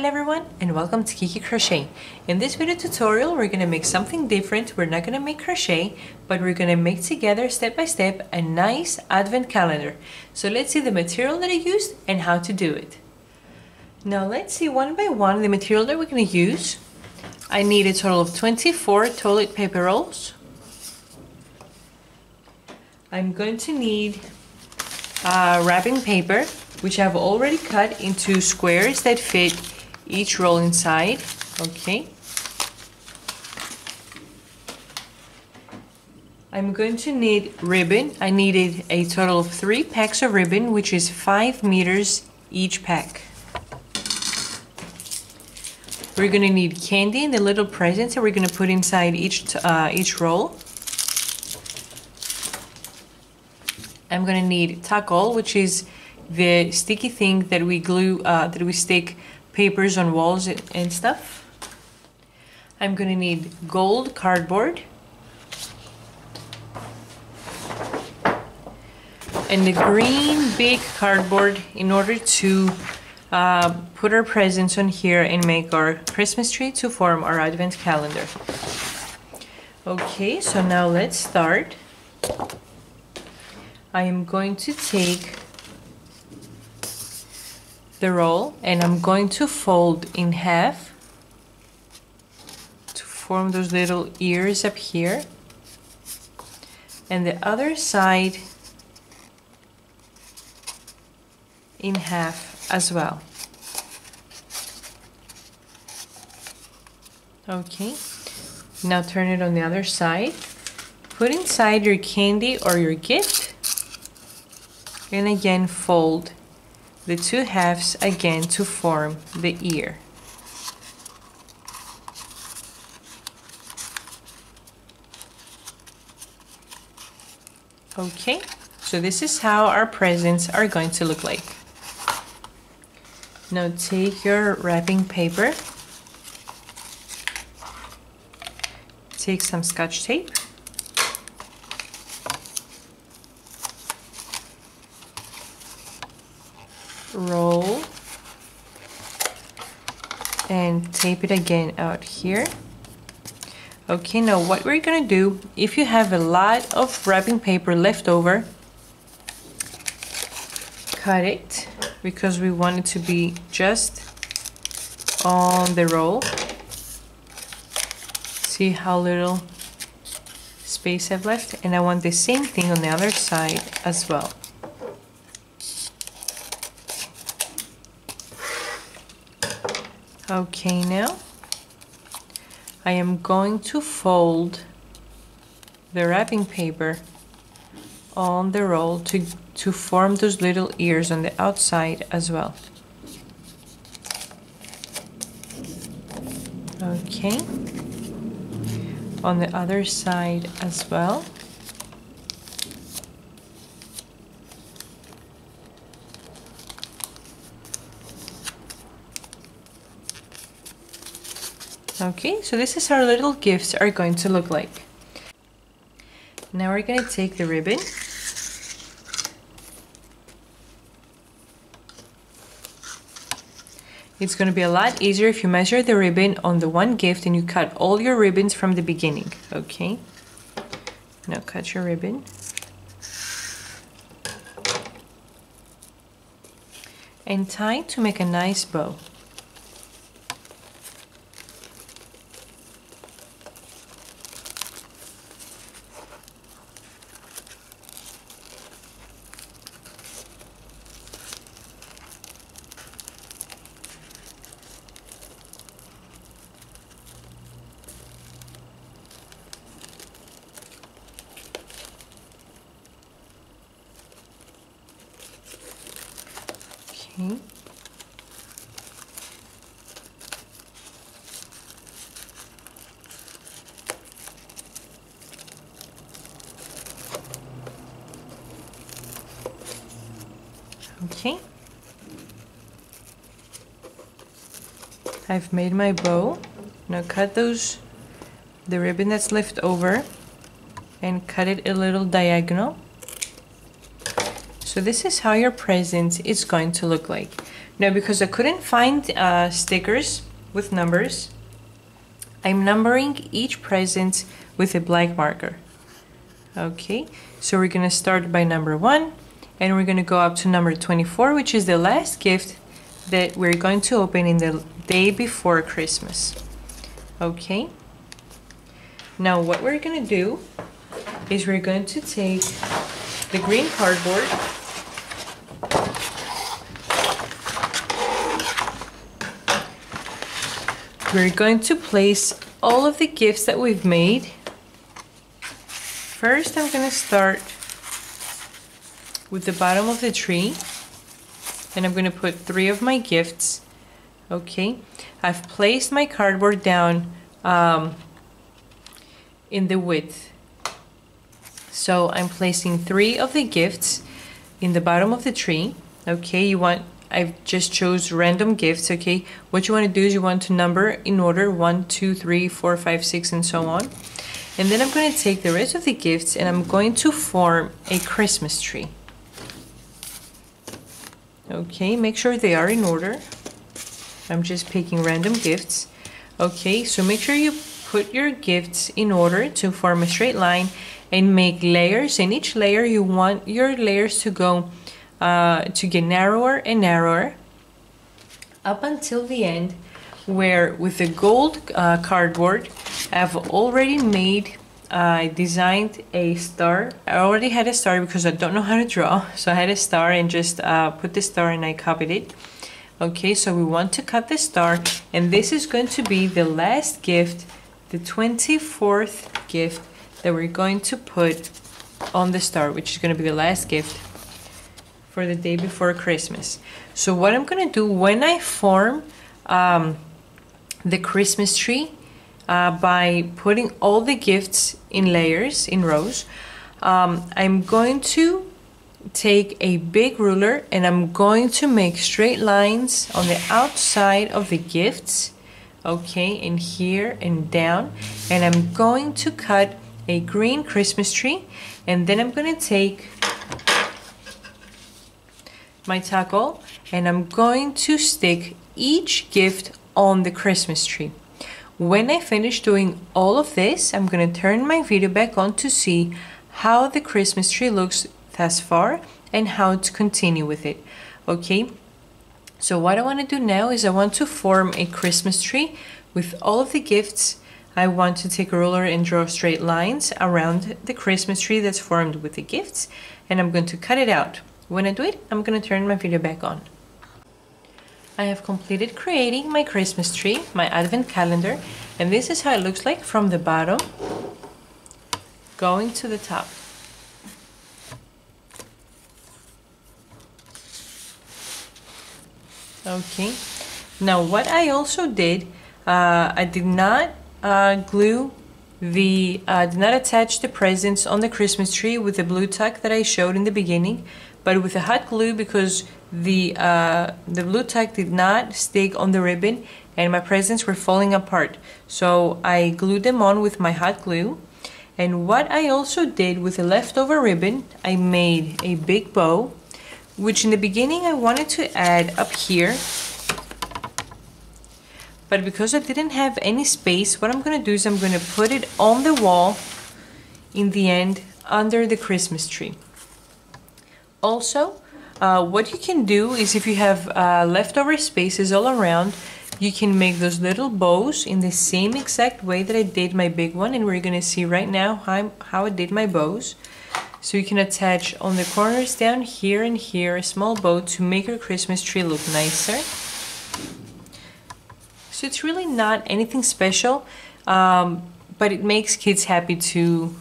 everyone, and welcome to Kiki Crochet. In this video tutorial we're going to make something different. We're not going to make crochet, but we're going to make together step by step a nice advent calendar. So let's see the material that I used and how to do it. Now let's see one by one the material that we're going to use. I need a total of 24 toilet paper rolls. I'm going to need wrapping paper, which I've already cut into squares that fit each roll inside. Okay. I'm going to need ribbon. I needed a total of 3 packs of ribbon, which is 5 meters each pack. We're going to need candy and the little presents that we're going to put inside each roll. I'm going to need tackle, which is the sticky thing that we glue, that we stick papers on walls and stuff. I'm going to need gold cardboard and the green big cardboard in order to put our presents on here and make our Christmas tree to form our advent calendar. Okay, so now let's start. I am going to take the roll and I'm going to fold in half to form those little ears up here, and the other side in half as well. Okay, now turn it on the other side. Put inside your candy or your gift, and again fold the 2 halves again to form the ear. Okay, so this is how our presents are going to look like. Now take your wrapping paper, take some Scotch tape, roll and tape it again out here. Okay, now what we're gonna do, if you have a lot of wrapping paper left over, cut it, because we want it to be just on the roll. See how little space I've left? And I want the same thing on the other side as well. Okay, now I am going to fold the wrapping paper on the roll to form those little ears on the outside as well. Okay, on the other side as well. Okay, so this is how our little gifts are going to look like. Now we're going to take the ribbon. It's going to be a lot easier if you measure the ribbon on the one gift and you cut all your ribbons from the beginning. Okay, now cut your ribbon. And tie to make a nice bow. Okay. Okay. I've made my bow. Now cut the ribbon that's left over and cut it a little diagonal. So this is how your present is going to look like. Now, because I couldn't find stickers with numbers, I'm numbering each present with a black marker. Okay, so we're gonna start by number 1, and we're gonna go up to number 24, which is the last gift that we're going to open in the day before Christmas. Okay, now what we're gonna do is we're going to take the green cardboard, we're going to place all of the gifts that we've made. First, I'm going to start with the bottom of the tree, and I'm going to put 3 of my gifts. Okay, I've placed my cardboard down in the width. So I'm placing 3 of the gifts in the bottom of the tree. Okay, I've just chose random gifts. Okay, what you want to do is you want to number in order 1, 2, 3, 4, 5, 6, and so on. And then I'm going to take the rest of the gifts and I'm going to form a Christmas tree. Okay, make sure they are in order. I'm just picking random gifts. Okay, so make sure you put your gifts in order to form a straight line and make layers. In each layer, you want your layers to go to get narrower and narrower up until the end, where with the gold cardboard, I've already made, I designed a star. I already had a star because I don't know how to draw. So I had a star and just put the star and I copied it. Okay, so we want to cut the star, and this is going to be the last gift, the 24th gift that we're going to put on the star, which is going to be the last gift for the day before Christmas. So what I'm going to do when I form the Christmas tree, by putting all the gifts in layers, in rows, I'm going to take a big ruler and I'm going to make straight lines on the outside of the gifts, okay, and here and down, and I'm going to cut a green Christmas tree, and then I'm going to take my tackle and I'm going to stick each gift on the Christmas tree. When I finish doing all of this, I'm going to turn my video back on to see how the Christmas tree looks thus far and how to continue with it. Okay, so what I want to do now is I want to form a Christmas tree with all of the gifts. I want to take a ruler and draw straight lines around the Christmas tree that's formed with the gifts, and I'm going to cut it out. When I do it, I'm going to turn my video back on. I have completed creating my Christmas tree, my advent calendar, and this is how it looks like from the bottom going to the top. Okay, now what I also did, I did not did not attach the presents on the Christmas tree with the blue tack that I showed in the beginning, but with a hot glue, because the blue tack did not stick on the ribbon and my presents were falling apart. So I glued them on with my hot glue. And what I also did with the leftover ribbon, I made a big bow, which in the beginning I wanted to add up here. But because I didn't have any space, what I'm going to do is I'm going to put it on the wall in the end under the Christmas tree. Also, what you can do is if you have leftover spaces all around, you can make those little bows in the same exact way that I did my big one, and we're going to see right now how I did my bows. So you can attach on the corners down here and here a small bow to make your Christmas tree look nicer. So it's really not anything special, but it makes kids happy to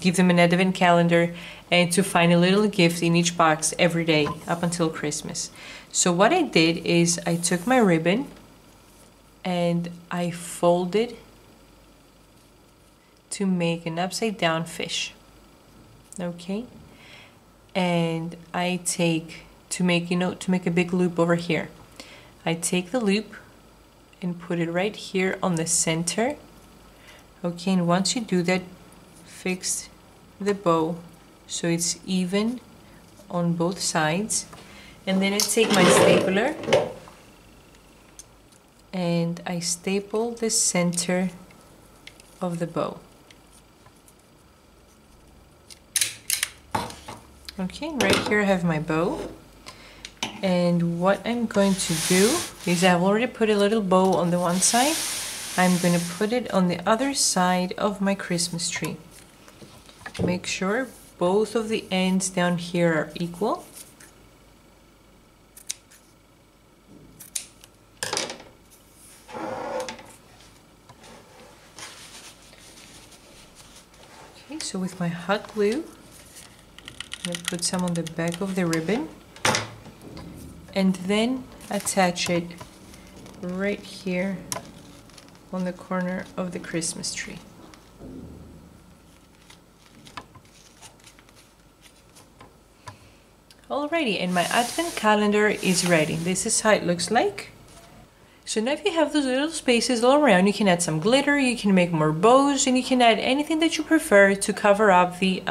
give them an advent calendar and to find a little gift in each box every day up until Christmas. So what I did is I took my ribbon and I folded to make an upside down fish. Okay, and I take, to make a big loop over here, I take the loop and put it right here on the center. Okay, and once you do that, fix the bow so it's even on both sides, And then I take my stapler and I staple the center of the bow. Okay, right here I have my bow. And what I'm going to do is I've already put a little bow on the one side. I'm going to put it on the other side of my Christmas tree. Make sure both of the ends down here are equal. Okay, so with my hot glue, I'm going to put some on the back of the ribbon and then attach it right here on the corner of the Christmas tree. Alrighty, and my advent calendar is ready. This is how it looks like. So now if you have those little spaces all around, you can add some glitter, you can make more bows, and you can add anything that you prefer to cover up the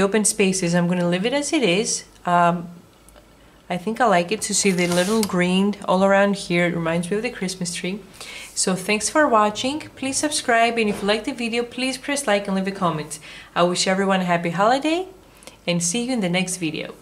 open spaces. I'm going to leave it as it is. I think I like it to see the little green all around here. It reminds me of the Christmas tree. So thanks for watching. Please subscribe, and if you like the video, please press like and leave a comment. I wish everyone a happy holiday and see you in the next video.